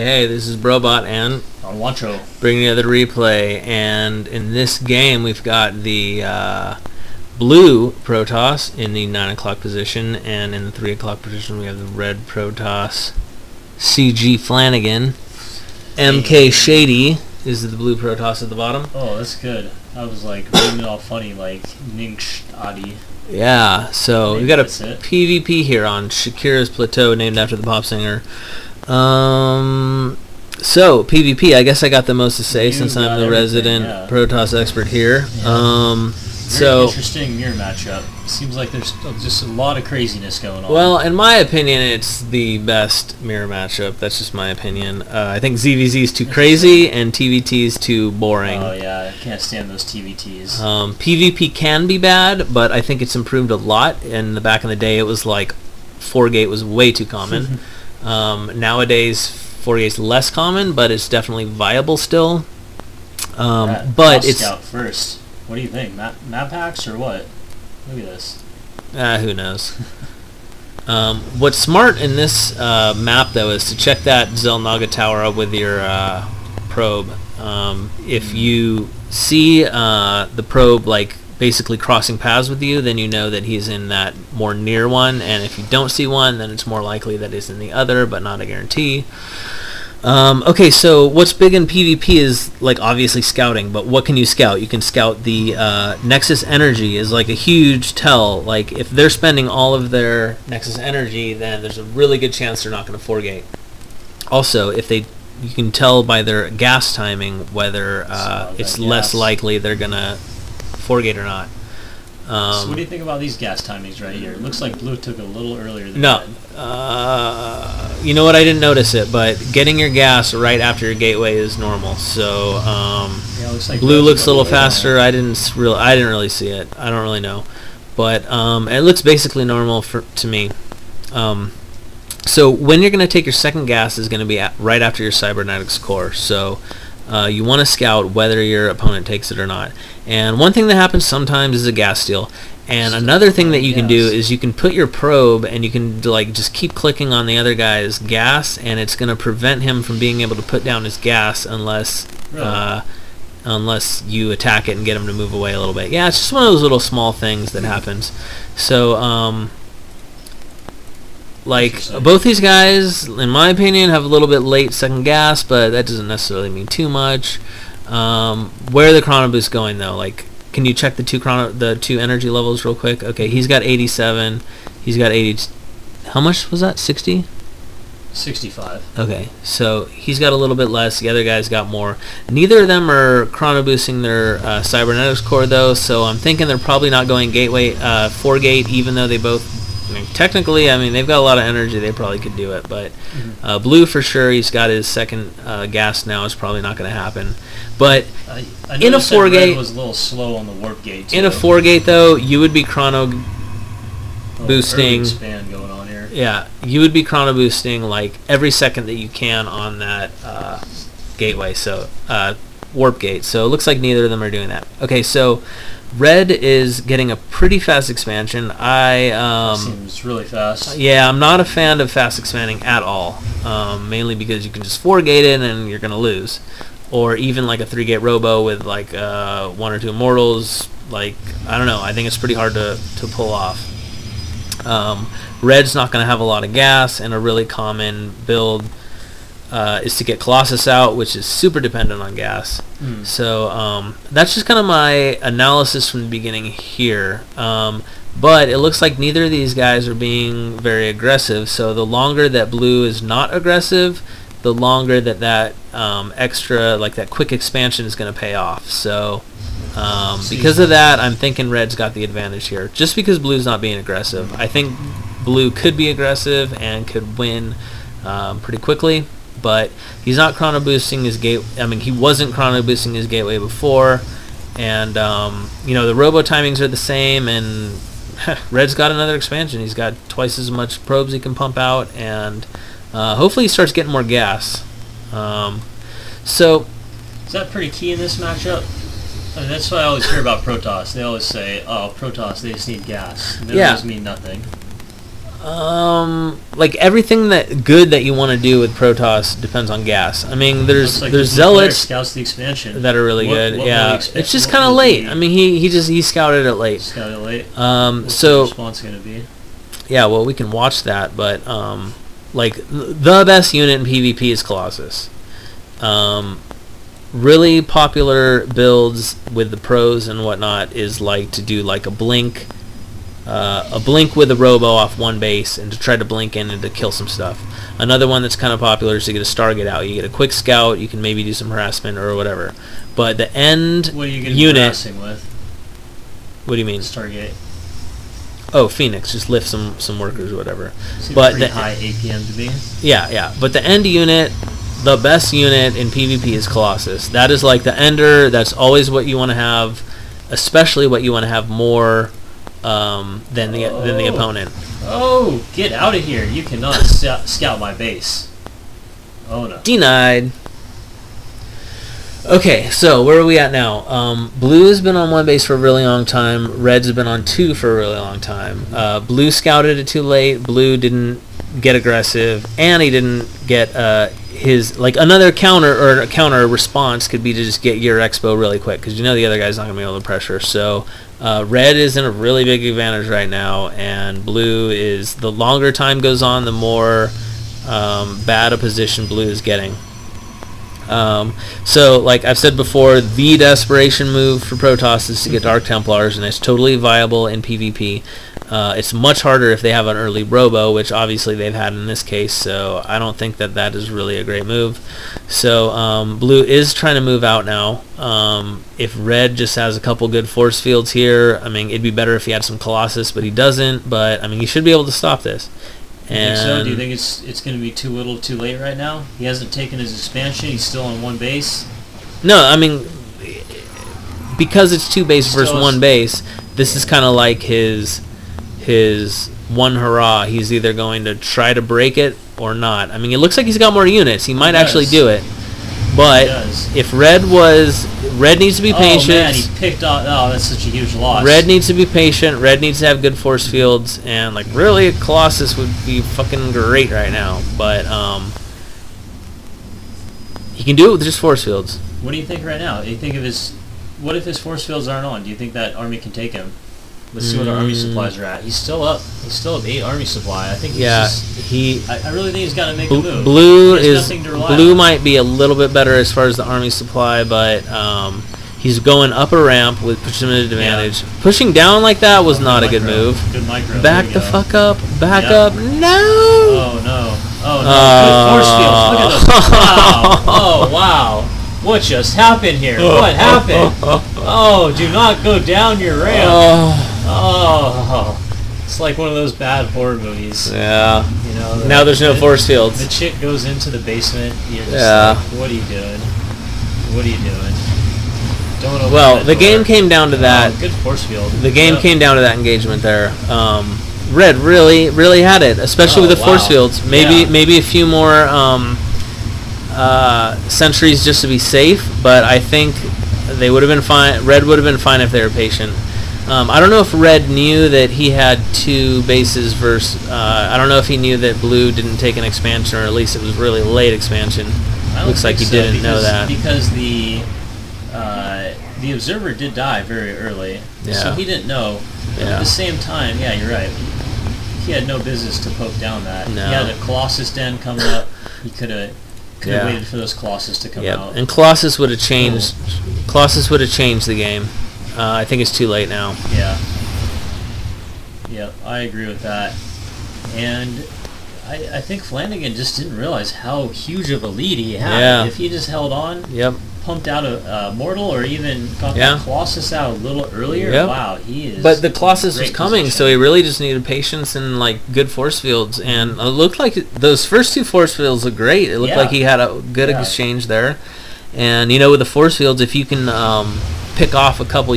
Hey, this is Brobot and Donjuancho. bringing you the replay. And in this game, we've got the blue Protoss in the 9 o'clock position, and in the 3 o'clock position, we have the red Protoss. CGflanagan. nKShady is the blue Protoss at the bottom. Oh, that's good. I was like reading it all funny, like nKShady. Yeah, so we've got a That's it. PvP here on Shakira's Plateau, named after the pop singer. So PvP, I guess I got the most to say since I'm the resident Protoss expert here. Very interesting mirror matchup. Seems like there's just a lot of craziness going on. Well, in my opinion, it's the best mirror matchup. That's just my opinion. I think ZVZ is too crazy and TVT is too boring. Oh yeah, I can't stand those TVTs. PvP can be bad, but I think it's improved a lot. In the back in the day, it was like 4-gate was way too common. Nowadays, 4-gate's less common, but it's definitely viable still. But it's Scout first. What do you think? Map packs or what? Look at this. Who knows? What's smart in this map, though, is to check that Zelnaga tower up with your probe. If you see the probe like basically crossing paths with you, then you know that he's in that more near one, and if you don't see one, then it's more likely that he's in the other, but not a guarantee. Okay, so what's big in PvP is like obviously scouting, but what can you scout? You can scout the Nexus energy is like a huge tell. Like if they're spending all of their Nexus energy, then there's a really good chance they're not going to 4-gate. Also, you can tell by their gas timing whether it's less likely they're going to 4-gate or not. So what do you think about these gas timings right here? It looks like blue took a little earlier than red. You know what? I didn't notice it, but getting your gas right after your gateway is normal. So yeah, looks like blue looks a little faster. I didn't really see it. I don't really know, but it looks basically normal to me. So when you're going to take your second gas is going to be right after your cybernetics core. So you want to scout whether your opponent takes it or not. And one thing that happens sometimes is a gas steal. And another thing that you can do is you can put your probe and you can like just keep clicking on the other guy's gas, and it's going to prevent him from being able to put down his gas unless you attack it and get him to move away a little bit. Yeah, it's just one of those little small things that happens. So like both these guys, in my opinion, have a little bit late second gas, but that doesn't necessarily mean too much. Where are the chrono boosts going though? Like, can you check the two energy levels real quick? Okay, he's got 87. He's got 80. How much was that? 60? 65. Okay, so he's got a little bit less. The other guy's got more. Neither of them are chrono boosting their cybernetics core though, so I'm thinking they're probably not going gateway 4-gate, even though they both. I mean, technically, I mean, they've got a lot of energy. They probably could do it, but blue for sure. He's got his second gas now. It's probably not going to happen. But in a 4-gate, was a little slow on the warp gate. Too. In a 4-gate, though, you would be chrono boosting. Expand going on here. Yeah, you would be chrono boosting like every second that you can on that gateway. So warp gate. So it looks like neither of them are doing that. Okay, so. Red is getting a pretty fast expansion. Seems really fast. Yeah, I'm not a fan of fast expanding at all. Mainly because you can just 4-gate it and you're gonna lose, or even like a 3-gate robo with like 1 or 2 immortals. Like I don't know. I think it's pretty hard to pull off. Red's not gonna have a lot of gas, and a really common build is to get Colossus out, which is super dependent on gas. So that's just kind of my analysis from the beginning here. But it looks like neither of these guys are being very aggressive. So the longer that blue is not aggressive, the longer that extra, like that quick expansion is going to pay off. So because of that, I'm thinking red's got the advantage here. Just because blue's not being aggressive. I think blue could be aggressive and could win pretty quickly. But he's not chrono boosting his gate. I mean, he wasn't chrono boosting his gateway before, and you know the robo timings are the same. And red's got another expansion. He's got twice as much probes he can pump out, and hopefully he starts getting more gas. So is that pretty key in this matchup? I mean, that's what I always hear about Protoss. They always say, "Oh, Protoss, they just need gas." That doesn't mean nothing. Like everything that you want to do with Protoss depends on gas. I mean, there's zealots scouts the expansion that are really good. Yeah, it's just kind of late. I mean, he scouted it late. Scouted it late. What's the response gonna be? Yeah, well, we can watch that, but like the best unit in PvP is Colossus. Really popular builds with the pros and whatnot is like to do like a blink with a robo off one base and to try to blink in and to kill some stuff. Another one that's kind of popular is to get a Stargate out. You get a quick scout, you can maybe do some harassment or whatever. But the end what are you getting unit harassing with? What do you mean? Stargate. Oh, Phoenix, just lift some workers or whatever. Seems but pretty high APM to be. Yeah. But the end unit, the best unit in PvP is Colossus. That is like the ender. That's always what you want to have, especially what you want to have more than the opponent. Oh, get out of here! You cannot scout my base. Oh no. Denied. Okay, so where are we at now? Blue has been on one base for a really long time. Red's been on two for a really long time. Blue scouted it too late. Blue didn't get aggressive, and he didn't get his like another counter response could be to just get your expo really quick because you know the other guy's not gonna be able to pressure. So red is in a really big advantage right now, and blue is the longer time goes on, the more bad a position blue is getting. So like I've said before, the desperation move for Protoss is to get Dark Templars, and it's totally viable in PvP. It's much harder if they have an early Robo, which obviously they've had in this case, so I don't think that is really a great move. So blue is trying to move out now. If red just has a couple good force fields here, I mean, it'd be better if he had some Colossus, but he doesn't. But I mean, he should be able to stop this. You think so? Do you think it's going to be too little too late right now? He hasn't taken his expansion. He's still on one base. No, I mean, because it's two base versus one base, this is kind of like his one hurrah. He's either going to try to break it or not. I mean, it looks like he's got more units. He might actually do it. But if red needs to be patient. Oh man, he picked off. Oh, that's such a huge loss. Red needs to be patient. Red needs to have good force fields, and like really, a Colossus would be fucking great right now. But he can do it with just force fields. What do you think right now? Do you think what if his force fields aren't on? Do you think that army can take him? Let's see what our army supplies are at. He's still up. He's still up 8 army supply. I think. I really think he's got to make a move. Blue might be a little bit better as far as the army supply, but he's going up a ramp with precipitate advantage. Yeah. Pushing down like that was not a good move. Good micro. Back the fuck up. Back up. No. Oh no. Oh no. Good force fields. Look at those. Wow. Oh wow. What just happened here? What happened? Oh, do not go down your ramp. Oh, it's like one of those bad horror movies. Yeah. You know. Now there's no force fields. The chick goes into the basement. You're just like, what are you doing? What are you doing? Don't open that the door. game came down to that. Good force field. The game came down to that engagement there. Red really had it, especially with the force fields. Maybe a few more sentries just to be safe, but I think they would have been fine. Red would have been fine if they were patient. I don't know if Red knew that he had 2 bases versus. I don't know if he knew that Blue didn't take an expansion, or at least it was really late expansion. Looks like he didn't know that because the observer did die very early, so he didn't know. But at the same time, yeah, you're right. He had no business to poke down that. No. He had a Colossus den coming up. He could have waited for those Colossus to come out. And Colossus would have changed. Colossus would have changed the game. I think it's too late now. Yeah. Yep, I agree with that. And I think Flanagan just didn't realize how huge of a lead he had. Yeah. If he just held on, pumped out a Mortal, or even got that Colossus out a little earlier, wow, he is. But the Colossus was coming, position. so he really just needed patience and like good force fields. And it looked like those first 2 force fields looked great. It looked like he had a good exchange there. And you know, with the force fields, if you can pick off a couple,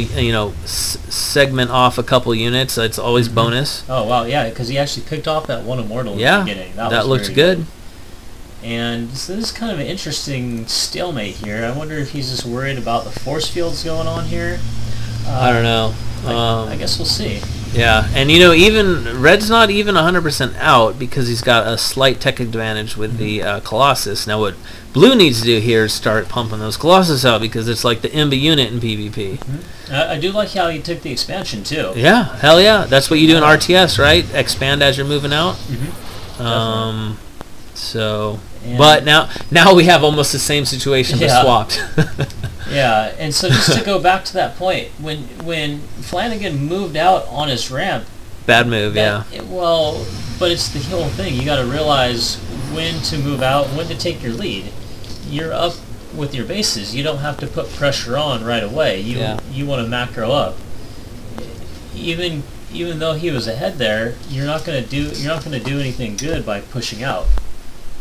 segment off a couple units, it's always bonus. Oh wow, yeah, because he actually picked off that one Immortal in the beginning. That looked good. And so this is kind of an interesting stalemate here. I wonder if he's just worried about the force fields going on here. I don't know. I guess we'll see. Yeah, and you know, even Red's not even 100% out because he's got a slight tech advantage with the Colossus. Now, what Blue needs to do here is start pumping those Colossus out because it's like the Imba unit in PvP. I do like how he took the expansion too. Yeah, hell yeah. That's what you do in RTS, right? Expand as you're moving out. So, And but now we have almost the same situation but swapped. Yeah, and so just to go back to that point, when Flanagan moved out on his ramp, bad move, well, but it's the whole thing. You got to realize when to move out, when to take your lead. You're up with your bases. You don't have to put pressure on right away. You want to macro up. Even though he was ahead there, you're not going to do anything good by pushing out.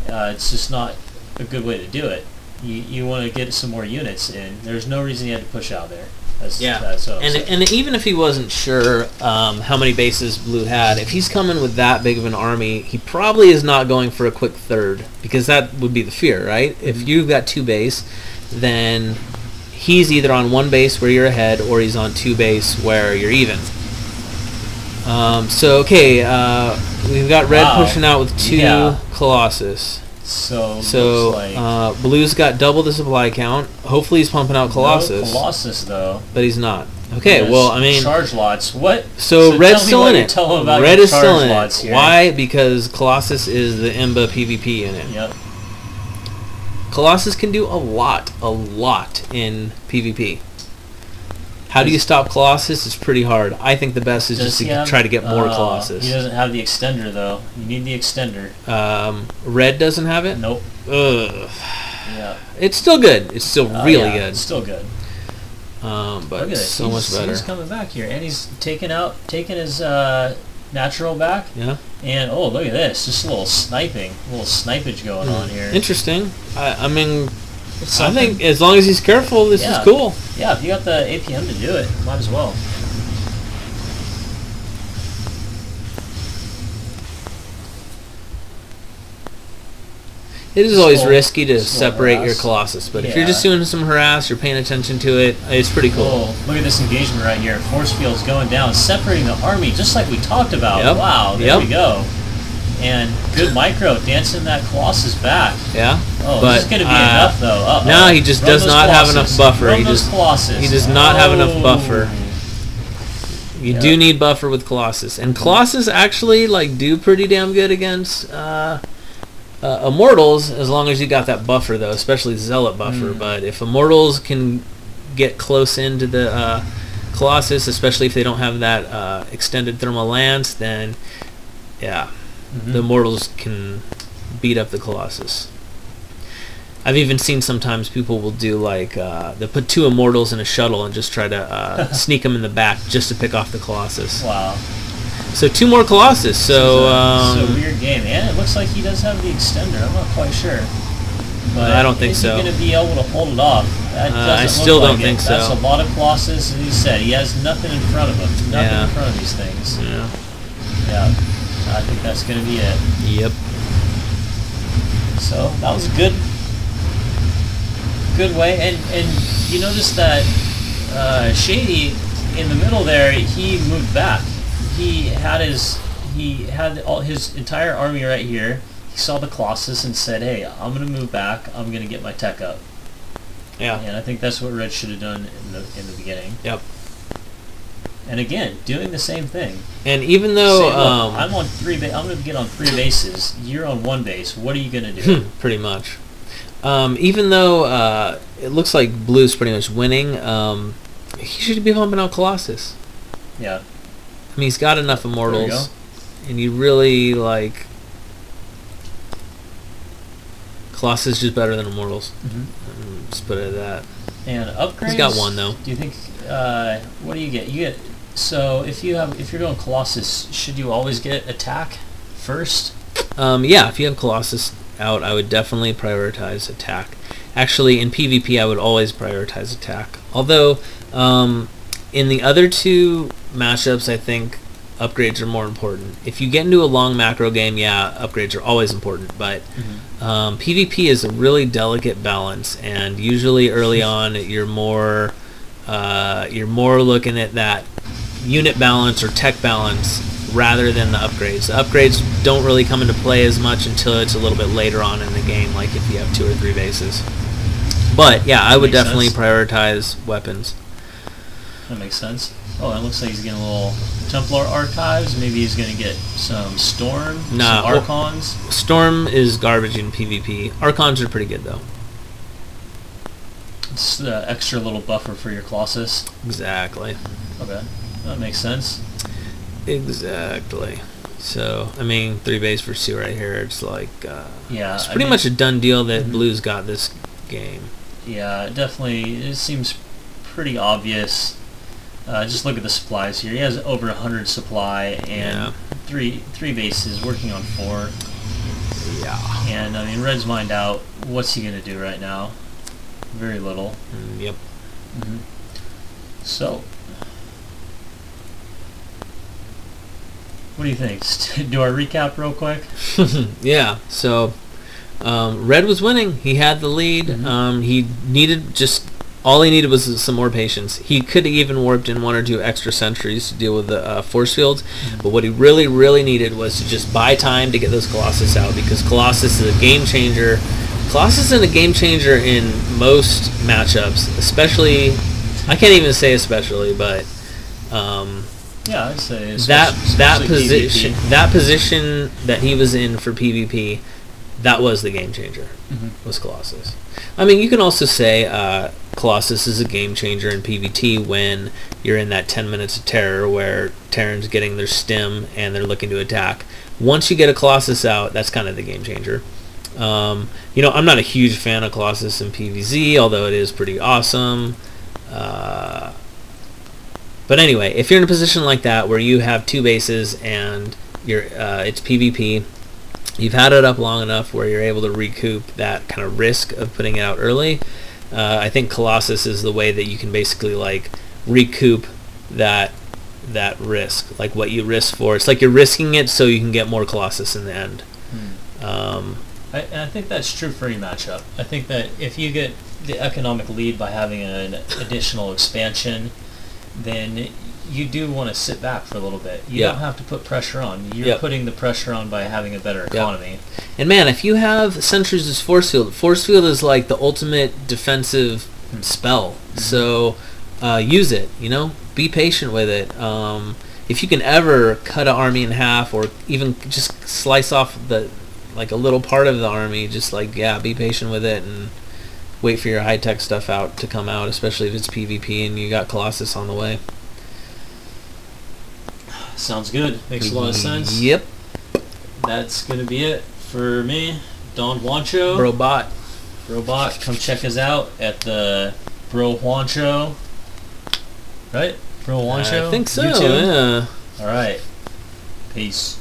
It's just not a good way to do it. You want to get some more units in. There's no reason you had to push out there. And even if he wasn't sure how many bases Blue had, if he's coming with that big of an army, he probably is not going for a quick third, because that would be the fear, right? If you've got 2 base, then he's either on 1 base where you're ahead, or he's on 2 base where you're even. So okay, we've got Red pushing out with 2 Colossus. So looks like Blue's got double the supply count. Hopefully he's pumping out Colossus. No Colossus though. But he's not. Okay, well, I mean, charge lots. What? So Red's still in it. Red is still in it. Here. Why? Because Colossus is the Imba PvP unit. Yep. Colossus can do a lot in PvP. How do you stop Colossus? It's pretty hard. I think the best is just to try to get more Colossus. He doesn't have the extender, though. You need the extender. Red doesn't have it? Nope. Ugh. Yeah. It's still good. It's still really good. It's still good. But it's so much better. He's coming back here, and he's taking his natural back. Yeah. And, oh, look at this. Just a little snipage going on here. Interesting. I mean, I think as long as he's careful, this is cool. Yeah, if you got the APM to do it, might as well. It is always risky to separate your Colossus, but if you're just doing some harass, you're paying attention to it, it's pretty cool. Oh, look at this engagement right here. Force field's going down, separating the army, just like we talked about. Yep. Wow, there we go. And good micro, dancing that Colossus back. Yeah. Oh, this is going to be enough, though. No, he just does not have enough buffer. He does not have enough buffer. You do need buffer with Colossus. And Colossus actually do pretty damn good against Immortals, as long as you got that buffer, though, especially Zealot buffer. But if Immortals can get close into the Colossus, especially if they don't have that extended thermal lance, then the Immortals can beat up the Colossus. I've even seen sometimes people will do they'll put 2 Immortals in a shuttle and just try to sneak them in the back just to pick off the Colossus. Wow. So 2 more Colossus. So it's a weird game, and it looks like he does have the extender. I'm not quite sure. But I don't think so. Is he going to be able to hold it off? I still don't think so. That's a lot of Colossus, as he said. He has nothing in front of him. Nothing in front of these things. Yeah. I think that's going to be it. Yep. So that was a good way, and you notice that Shady in the middle there, he moved back. He had all his entire army right here. He saw the Colossus and said, "Hey, I'm going to move back. I'm going to get my tech up." Yeah. And I think that's what Red should have done in the beginning. Yep. And again, doing the same thing. And even though I'm on 3 I'm going to get on 3 bases. You're on 1 base. What are you going to do? Pretty much. Even though it looks like Blue's pretty much winning, he should be pumping out Colossus. Yeah. I mean, he's got enough Immortals, and you really Colossus is just better than Immortals. Just put it at that. And upgrades. He's got 1 though. Do you think? What do you get? You get. So if you're going Colossus, should you always get attack first? Yeah. If you have Colossus out, I would definitely prioritize attack. Actually, in PvP, I would always prioritize attack. Although, in the other 2 matchups, I think upgrades are more important. If you get into a long macro game, upgrades are always important. But PvP is a really delicate balance, and usually early on, you're more looking at that unit balance or tech balance rather than the upgrades. The upgrades don't really come into play as much until it's a little bit later on in the game, like if you have 2 or 3 bases. But yeah, I would definitely prioritize weapons. That makes sense. Oh, it looks like he's getting a little Templar Archives. Maybe he's going to get some Storm, some Archons. Storm is garbage in PvP. Archons are pretty good, though. It's the extra little buffer for your Colossus. Exactly. Okay, that makes sense. Exactly. So, I mean, 3 base for 2 right here. It's like, yeah, it's pretty much a done deal that Blue's got this game. Yeah, definitely. It seems pretty obvious. Just look at the supplies here. He has over 100 supply and three bases, working on 4. Yeah. And I mean, Red's mined out. What's he gonna do right now? Very little. Yep. So, what do you think? Do our recap real quick? Yeah. So, Red was winning. He had the lead. He needed all he needed was some more patience. He could have even warped in 1 or 2 extra sentries to deal with the force fields, but what he really, really needed was to just buy time to get those Colossus out, because Colossus is a game changer. Colossus is a game changer in most matchups, especially, I can't even say especially, but yeah, I'd say that position that he was in for PvP, that was the game changer. Was Colossus. I mean, you can also say Colossus is a game changer in PvT when you're in that 10 minutes of terror where Terran's getting their stim and they're looking to attack. Once you get a Colossus out, that's kind of the game changer. You know, I'm not a huge fan of Colossus in PvZ, although it is pretty awesome. But anyway, if you're in a position like that where you have 2 bases and it's PvP, you've had it up long enough where you're able to recoup that kind of risk of putting it out early. I think Colossus is the way that you can basically like recoup that risk, like what you risk for. It's like you're risking it so you can get more Colossus in the end. I think that's true for any matchup. I think that if you get the economic lead by having an additional expansion, then you do want to sit back for a little bit. You don't have to put pressure on. You're putting the pressure on by having a better economy. And man, if you have Sentries as force field is like the ultimate defensive spell. So use it, you know? Be patient with it. If you can ever cut an army in half or even just slice off like a little part of the army, just like, be patient with it and wait for your high-tech stuff to come out, especially if it's PvP and you got Colossus on the way. Sounds good. Makes a lot of sense. Yep. That's going to be it for me. Donjuancho. Brobot. Come check us out at the Donjuancho. Right? Donjuancho? I think so, YouTube? yeah. Alright. Peace.